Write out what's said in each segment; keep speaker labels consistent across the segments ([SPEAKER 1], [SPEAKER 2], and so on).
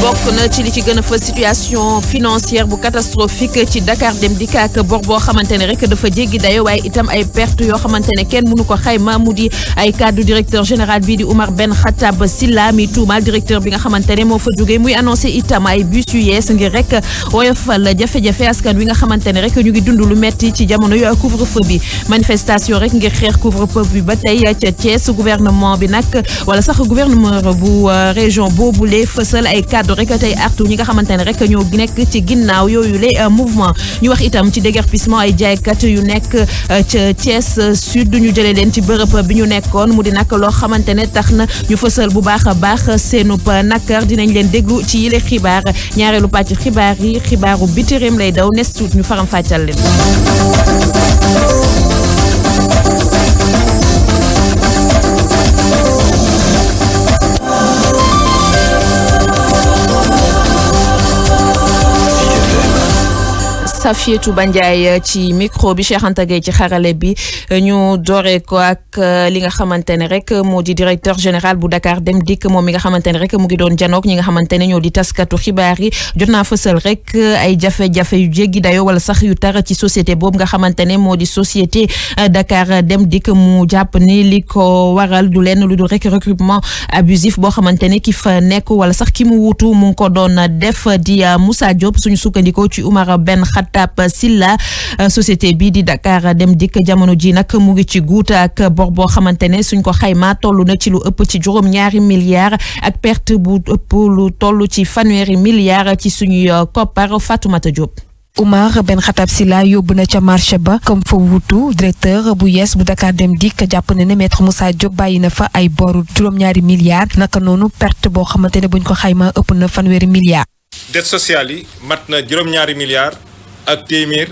[SPEAKER 1] bokk na ci li ci gën a fa situation financière bu catastrophique ci Dakar Dem Dikk ak bor boo xamante ne rek dafa jéggi dayo waaye itam ay perte yoo xamante ne kenn mënu ko xayma mu di ay kaddu directeur général bii di Oumar Ben Khattab Silla mi tuumal directeur bi nga xamante ne moo fa jógee muy annoncé itam ay bus yu yees ngir rek woyofal jafe-jafe askan wi nga xamante ne rek ñu ngi dund lu metti ci jamono yu couvre-feu bi manifestation rek ngir xeex couvre-feu bi ba tey ca Thiès gouvernement bi nag wala sax gouvernement bu région boobule fësal ay kaddu rek tey artu ñi nga xamante ne rek ñoo nekk ci ginnaaw yooyu le mouvement ñu wax itam ci déguerpissement ay jaaykat yu nekk ca Thiès sud ñu jëlee leen ci bërëb bi ñu nekkoon mu di nag loo xamante ne tax na ñu fësal bu baax a baax seenub nakar dinañ leen déglu ci yile xibaar ñaareelu pàcc xibaar yi xibaaru biti réew lay daw nes tuut ñu faram fàccal leen. Safietou Bandiaye ci micro bi Cheikh Anta Gueye ci xarale bi ñu dooree ko ak li nga xamante ne rek moo di directeur général bu Dakar Dem Dikk moom mi nga xamante ne rek mu ngi doon janook ñi nga xamante ne ñoo di taskatu xibaar yi jot naa fësal rek ay jafe-jafe yu jéggi dayo wala sax yu tar ci société boobu nga xamante ne moo di société Dakar Dem Dikk mu jàpp ni li ko waral du lenn lu dul rek recrutement abusif boo xamante ne ki fa nekk wala sax ki mu wutu mu ngi ko doon def di Moussa Diop suñu sukkandikoo ci Oumar Ben Khattab Silla société bi di Dakar Dem Dikk jamono ji nag mu ngi ci guut ak bor boo xamante ne suñ ko xayma toll na ci lu ëpp ci juróom-ñaari milliards ak perte bu ëpp lu toll ci fanweeri milliards ci suñuy koppar Fatoumata Diop.
[SPEAKER 2] Oumar Ben Khattab Silla yóbbu na ca marché ba comme fa wutu directeur bu yees bu Dakar Dem Dikk jàpp na ne maître Moussa Diop bàyyi na fa ay boru juróom-ñaari milliards naka noonu perte boo xamante ne buñ ko xayma ëpp na fanweeri milliards.
[SPEAKER 3] dette sociale yi mat na juróom-ñaari milliards. ak téeméer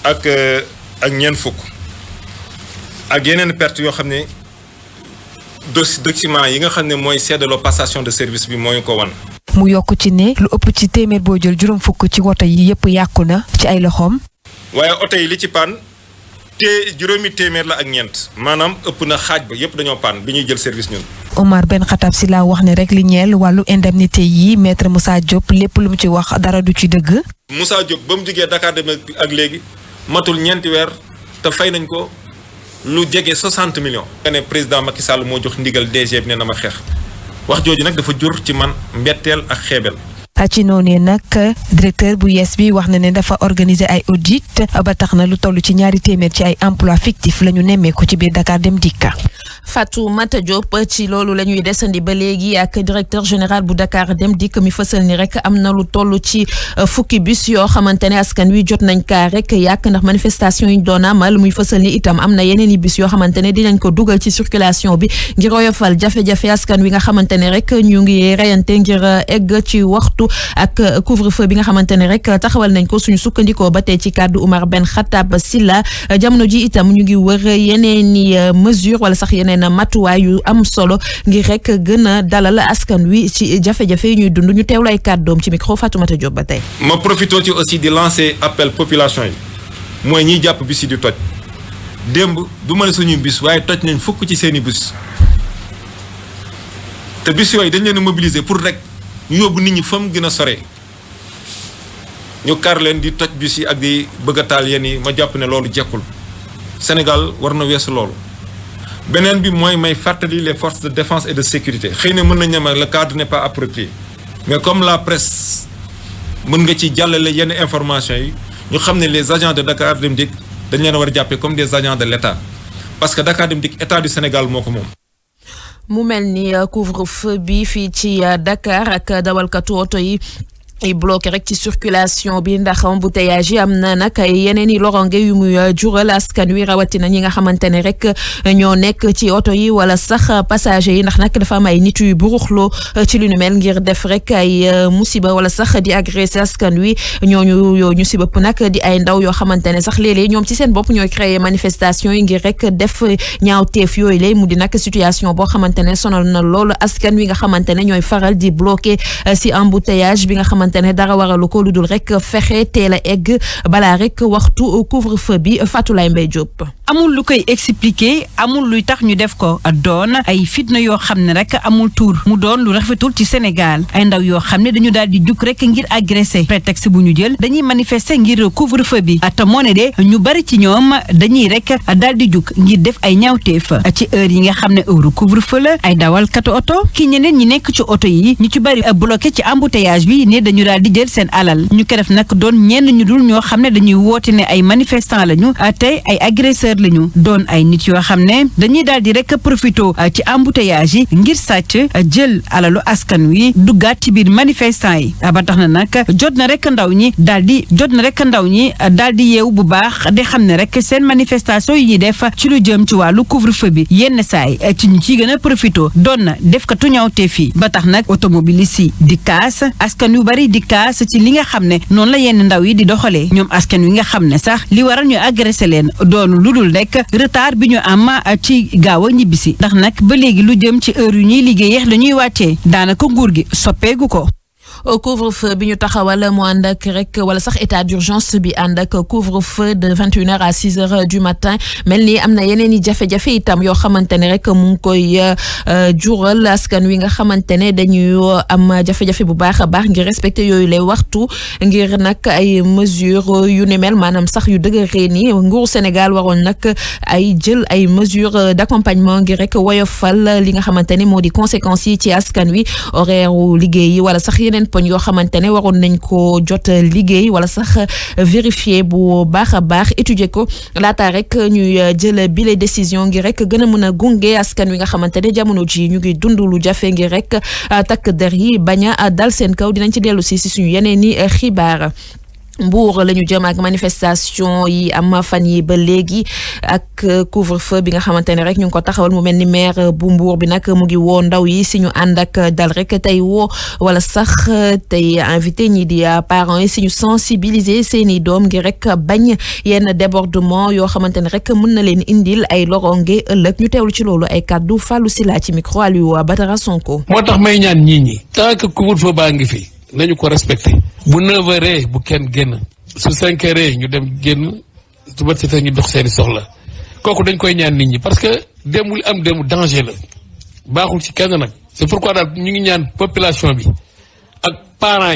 [SPEAKER 3] ak ñeent fukk ak yeneen perte yoo xam ne document yi nga xam ne mooy seddaloo passation de service bi moo ñu ko wan.
[SPEAKER 2] mu yokk ci ne lu ëpp ci téeméer boo jël juróom fukk ci woto yi yëpp yàqu na ci ay loxoom.
[SPEAKER 3] waaye oto yi li ci paan juróomi téeméer la ak ñeent maanaam ëpp na xaaj ba yëpp dañoo paan bi ñuy jël service ñun.
[SPEAKER 2] Oumar Ben Khattab Silla wax ne rek li ñeel wàllu indemnité yi maître Moussa Diop lépp lu mu ci wax dara du ci dëgg.
[SPEAKER 3] Moussa Diop ba mu jógee Dakar Dem ak léegi matul ñeenti weer te fay nañ ko lu jege 60 millions. nga ne président Macky Sall moo jox ndigal DG bi ne na ma xeex wax jooju nag dafa jur ci man mbetteel ak xeebel.
[SPEAKER 2] ci noonu nag directeur bu yees bi wax na ne dafa organiser ay audit ba tax na lu toll ci ñaari téeméer ci ay emploi fictif la ñu nemmeeku ci biir Dakar Dem Dikk.
[SPEAKER 1] Fatoumata Diop ci loolu la ñuy desandi ba léegi ak directeur général bu Dakar Dem Dikk mi fësal ni rek am na lu toll ci fukki bus yoo xamante ne askan wi jot nañ kaa rek yàq ndax manifestation yi ñu doon amal muy fësal ni itam am na yeneen i bus yoo xamante ne dinañ ko dugal ci circulation bi ngir oyofal jafe-jafe askan wi nga xamante ne rek ñu ngi reyante ngir egg ci waxtu ak couvre-feu bi nga xamante ne rek taxawal nañ ko suñu sukkandikoo ba tey ci kàddu Oumar Ben Khattab Silla jamono ji itam ñu ngi wër yeneen i mesure wala sax yeneen matuwaay yu am solo ngir rek gën a dalal askan wi ci jafe-jafe yi ñuy dund ñu teewlu ay kàddoom ci micro Fatoumata Diop ba tey.
[SPEAKER 3] ma profité ci aussi di lancer appel population yi mooy ñiy jàpp bis yi di toj démb du ma ne suñuy bis waaye toj nañ fukk ci seeni bis te bis yooyu dañ leen a mobiliser pour rek ñu yóbbu nit ñi fa mu gën a sore ñu kar leen di toj bis yi ak di bëgg a taal yenn yi ma jàpp ne loolu jekkul Sénégal war na weesu loolu. beneen bi mooy may fàttali les forces de défense et de sécurité xëy na mën nañu ne le cadre n'est pas approprié mais comme la presse mën nga ci jàllale yenn information yi ñu xam ne les agents de Dakar Dem Dikk dañ leen war a jàppee comme des agents de l'État parce que Dakar Dem Dikk État du Sénégal moo ko moom.
[SPEAKER 1] mu mel ni couvre-feu bi fii ci Dakar ak dawalkatu oto yi. ay bloqué rek ci circulation bi ndax embouteillage yi am na nag ay yeneen i loronge yu muy jural askan wi rawatina ñi nga xamante ne rek ñoo nekk ci oto yi wala sax passager yi ndax nag dafa am ay nit yu buruxloo ci lu nu mel ngir def rek ay musiba wala sax di agressé askan wi ñu si bëpp nag di ay ndaw yoo xamante ne sax léeg-léeg ñoom ci seen bopp ñooy créer manifestation yi ngir rek def ñaawteef yooyu lay mu di nag situation boo xamante ne sonal na loolu askan wi nga xamante ne ñooy faral di bloqué si embouteillage bi nga xamante xamante ne dara waralu ko lu dul rek fexe teel a egg balaa rek waxtu couvre-feu bi Fatulaye Mbaye Diop.
[SPEAKER 4] amul lu koy expliquer amul luy tax ñu def ko doon ay fitna yoo xam ne rek amul tuur mu doon lu rafetul ci Sénégal ay ndaw yoo xam ne dañu daal di jug rek ngir agressé prétexte bu ñu jël dañuy manifester ngir couvre-feu bi te moo ne de ñu bari ci ñoom dañuy rek daal di jug ngir def ay ñaawteef ci heure yi nga xam ne heure couvre-feu la ay dawalkatu oto ki ñeneen ñi nekk ci oto yi ñu ci bari bloqué ci embouteillage bi ne dañu daal di jël seen alal ñu ko def nag doon ñenn ñu dul ñoo xam ne dañuy woote ne ay manifestants lañu tey ay agresseurs lañu doon ay nit yoo xam ne dañuy daal di rek profito ci embouteillage yi ngir sàcc jël alalu askan wi duggaat ci biir manifestants yi ba tax na nag jot na rek ndaw ñi daal di yeewu bu baax di xam ne rek seen manifestation yi ñuy def ci lu jëm ci wàllu couvre-feu bi yenn saay ci ñu ciy gën a profito doon na def katu ñaawte fii ba tax nag automobiliste yi di kaas askan yu bari di kaas ci li nga xam ne noonu la yenn ndaw yi di doxalee ñoom askan wi nga xam ne sax li waral ñu agressé leen doonu lu dul rek retard bi ñu am ci gaaw a ñibbisi ndax nag ba léegi lu jëm ci heure yu ñuy liggéeyee dañuy wàccee daanaka nguur gi soppeegu ko.
[SPEAKER 1] couvre-feu bi ñu taxawal mu ànd ak rek wala sax état d'urgence bi ànd ak couvre-feu de 21h à 6h du matin mel ni am na yeneen i jafe-jafe itam yoo xamante ne rek mu ngi koy jural askan wi nga xamante ne dañuy am jafe-jafe bu baax a baax ngir respecter yooyu lay waxtu ngir nag ay mesures yu ne mel maanaam sax yu dëgëree ni nguuru Sénégal waroon nag ay jël ay mesures d'accompagnement ngir rek woyofal li nga xamante ne moo di conséquences yi ci askan wi horaire liggéey yi wala sax yeneen poñ yoo xamante ne waroon nañ ko jot liggéey wala sax vérifier bu baax a baax étudier ko laata rek ñuy jël bile décision ngir rek gën a mën a gunge askan wi nga xamante ne jamono ji ñu ngi dund lu jafe ngir rek takk der yi bañ a dal seen kaw dinañ ci dellu si suñu yeneen i xibaar. Mbour la ñu jëm ak manifestation yi am fan yi ba léegi ak couvre-feu bi nga xamante ne rek ñu ngi ko taxawal mu mel ni maire bu Mbour bi nag mu ngi woo ndaw yi si ñu ànd ak dal rek tey woo wala sax tey invité ñi di parents yi si ñu sensibiliser seeni doom ngir rek bañ yenn débordement yoo xamante ne rek mën na leen indil ay loronge ëllëg ñu teewlu ci loolu ay kàddu Fallou Sila ci micro Aliou Badara Sonko.
[SPEAKER 5] moo tax may ñaan ñi tant que couvre-feu baa ngi fi nañu ko respecté bu 9h bu kenn génn su 5h ñu dem génn su bët setee ñu dox seeni soxla kooku dañ koy ñaan nit ñi parce que démb li am démb danger la baaxul ci kenn nag c'est pourquoi daal ñu ngi ñaan population bi ak parents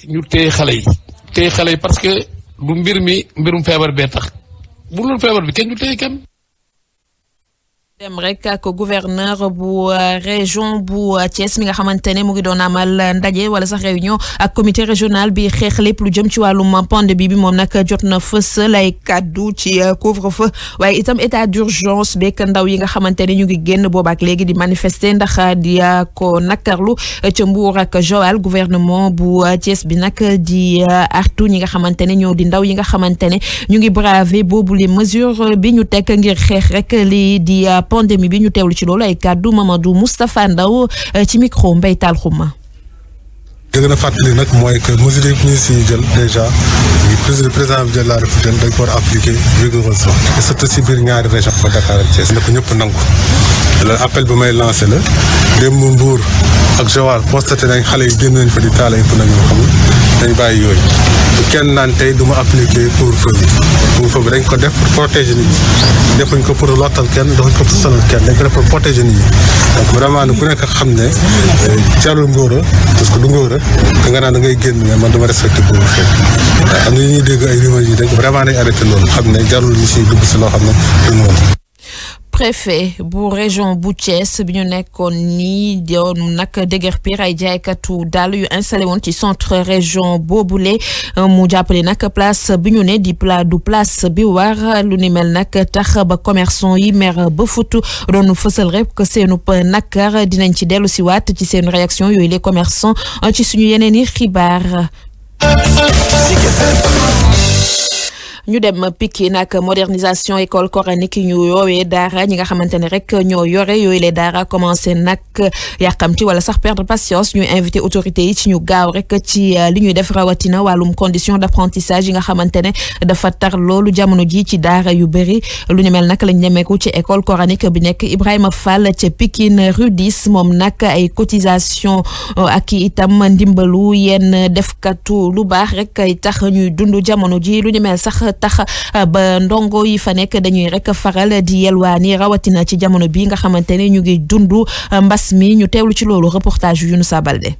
[SPEAKER 5] yi ñu téye xale yi parce que du mbirum feebar bee tax bu loolu feebar bi kenn ñu téye kenn.
[SPEAKER 1] dem rek ak gouverneur bu région bu Thiès mi nga xamante ne mu ngi doon amal ndaje wala sax réunion ak comité régional bi xeex lépp lu jëm ci wàllum pandémie bi moom nag jot na fësal ay kaddu ci couvre-feu waaye itam état d'urgence beeg ndaw yi nga xamante ne ñu ngi génn boobaak léegi di manifester ndax di ko nakarlu ca Mbour ak Joal gouvernement bu Thiès bi nag di artu ñi nga xamante ne ñoo di ndaw yi nga xamante ne ñu ngi braver boobu les mesures bi ñu teg ngir xeex rek li di pandémie bi ñu teewlu ci loolu ay kàddu Mamadou Moustapha Ndaw ci micro Mbaye Tall Xuma.
[SPEAKER 6] li gën a fàttali nag mooy que mesures yi ñu si jël déjà président de la République dañ ko war a appliquer rigoureusement et surtout si biir ñaari région ko Dakar ak Thiès na ko ñëpp nangu loolu appel bu may lancé la démb Mbour ak Joal constaté nañ xale yi génn nañ fa di taal ay pneu yoo xam dañ bàyyi yooyu bu kenn naan tey du ma appliquer couvre-feu bi dañ ko def pour protéger nit ñi defuñ ko pour lottal kenn defuñ ko pour sonal kenn dañ ko def pour protéger nit ñi donc vraiment ku nekk xam ne jarul ngóora parce que du ngóora da nga naan da ngay génn mais man dama respecté couvre-feu am na ñuy dégg ay rumeurs yi dañ vraiment nañ arrêté loolu xam ne jarul ñu si dugg si loo xam ne du noonu.
[SPEAKER 1] préfet bu région bu Thiès bi ñu nekkoon nii doon nag déguerpir ay jaaykatu daal yu installé woon ci centre région boobule mu jàppale nag place bi ñu ne di place bi war lu ni mel nag tax ba commerçant yi mer ba futu doon fësal rek que seenu nakar dinañ ci dellu si waat ci seen réaction yooyu les commerçants ci suñu yeneen i xibaar. ñu dem Pikine ak modernisation école coranique yi ñu yoowee daara ñi nga xamante ne rek ñoo yore yooyu les daara commencé nag yàqamti wala sax perdre patience ñuy invité autorités yi ci ñu gaaw rek ci li ñuy def rawatina wàllum condition d'apprentissage yi nga xamante ne dafa tar loolu jamono ji ci daara yu bëri lu ñu mel nag lañ ñemeeku ci école coranique bi nekk Ibrahima Fall ca Pikine rue 10 moom nag ay cotisation ak itam ndimbalu yenn defkatu lu baax rek ay tax ñuy dund jamono ji lu ñu mel sax tax ba ndongo yi fa nekk dañuy rek faral di yelwaani rawatina ci jamono bi nga xamante ne ñu ngi dund mbas mi ñu teewlu ci loolu reportage yu Younoussa Baldé.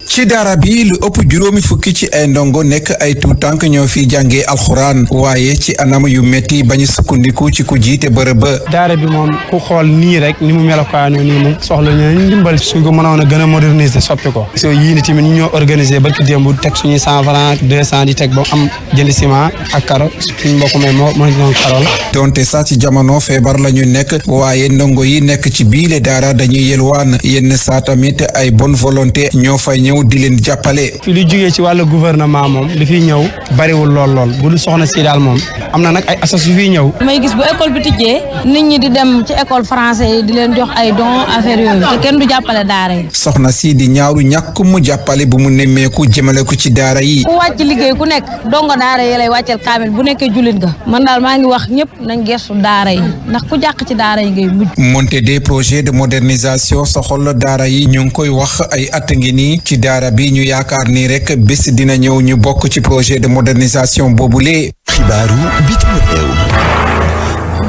[SPEAKER 7] ci daara bi lu ëpp juróomi fukki ci ay ndongo nekk ay tuutànk ñoo fi jàngee alxuraan waaye ci anam yu métti bañu sukkandiku ci ku jiite bërëb ba.
[SPEAKER 8] daara bi moom ku xool nii rek ni mu melokaanoo nii moom soxla ñu ndimbal suñ ko mënoon a gën a moderniser soppi ko. so yii ni tamit ñu ñoo organiser barki démb teg suñuy 100 francs 200 di teg ba am jënd ciment ak karo suñ mbokk may moo noon karol
[SPEAKER 7] donte sax ci jamono feebar la ñu nekk waaye ndongo yi nekk ci biile daara dañuy yelwaan yenn saa tamit ay bonne volonté ñoo fay ñëw di leen jàppale.
[SPEAKER 8] fi lu jógee ci wàllu gouvernement moom li fiy ñëw bariwul lool bu lu soxna si daal moom am na nag ay assos yu fiy ñëw.
[SPEAKER 9] may gis bu école bi tijjee nit ñi di dem ci école français yi di leen jox ay dons affaire yooyu te kenn du jàppale daara yi.
[SPEAKER 7] soxna si di ñaaru ñàkk mu jàppale bu mu nemmeeku jëmale ko ci daara yi.
[SPEAKER 9] ku wàcc liggéey ku nekk dongo daara yi lay wàcceel kaamil bu nekkee jullit nga man daal maa ngi wax ñëpp nañ gestu daara yi ndax ku jàq ci daara yi ngay mujj.
[SPEAKER 7] monter des projets de modernisation soxol daara yi ñu ngi koy wax ay at ngi nii ci daara bi ñu yaakaar ni rek bés dina ñëw ñu bokk ci projet de modernisation boobule.
[SPEAKER 10] xibaaru bitim réew.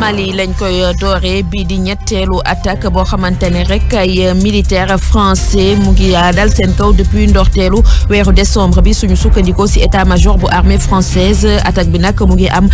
[SPEAKER 1] Mali lañ koy dooree bii di ñetteelu attaque boo xamante ne rek ay militaire français mu ngi dal seen kaw depuis ndorteelu weeru décembre bi suñu sukkandikoo ci état-major bu armée française attaque bi nag mu ngi am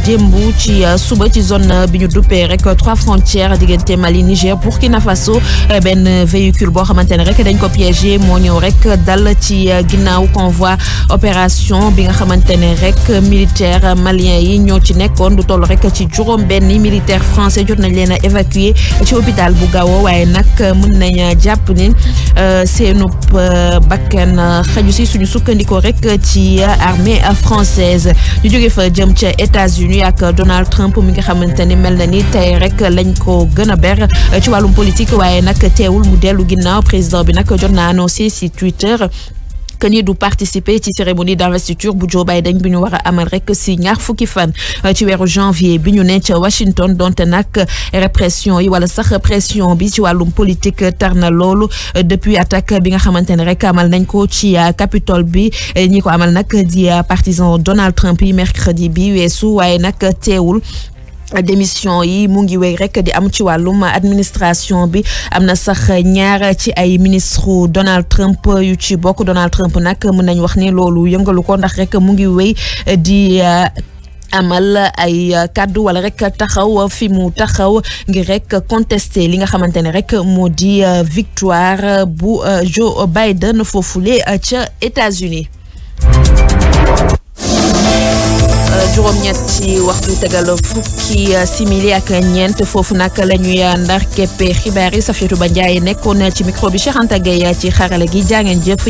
[SPEAKER 1] démb ci suba ci zone bi ñu duppee rek 3 frontières diggante Mali Niger Burkina Faso benn véhicule boo xamante ne rek dañ ko piégé moo ñëw rek dal ci ginnaaw convoi opération bi nga xamante ne rek militaire malien yi ñoo ci nekkoon du toll rek ci juróom benn militaire français jot nañ leen a évacuer ci hôpital bu Gao waaye nag mën nañ jàpp ni seenub bakkan xaju si suñu sukkandikoo rek ci armée française ñu jóge fa jëm ca États-Unis ak Donald Trump mi nga xamante ni mel na ni tey rek lañ ko gën a ber ci wàllum politique waaye nag teewul mu dellu ginnaaw président bi nag jot na annoncé ci Twitter que ni du participer ci cérémonie d'investiture bu Joe Biden bi ñu war a amal rek si ñaar fukki fan ci weeru janvier bi ñu ne ca Washington donte nag répression yi wala sax pression bi ci wàllum politique tar na loolu depuis attaque bi nga xamante ne rek amal nañ ko ci Capitole bi ñi ko amal nag di partisan Donald Trump yi mercredi bi weesu waaye nag teewul démission yi mu ngi wéy rek di am ci wàllum administration bi am na sax ñaar ci ay ministre Donald Trump yu ci bokk Donald Trump nag mën nañ wax ni loolu yëngalu ko ndax rek mu ngi wéy di amal ay kaddu wala rek taxaw fi mu taxaw ngir rek contester li nga xamante ne rek moo di victoire bu Joe Biden foofule ca États-Unis juróom-ñetti waxtu tegal fukki simili ak ñeent foofu nag la ñuy ndar keppe xibaar yi Safiatou Ba Ndiaye nekkoon ci micro bi Cheikh Anta Gueye ci xarala gi jaa ngeen jëf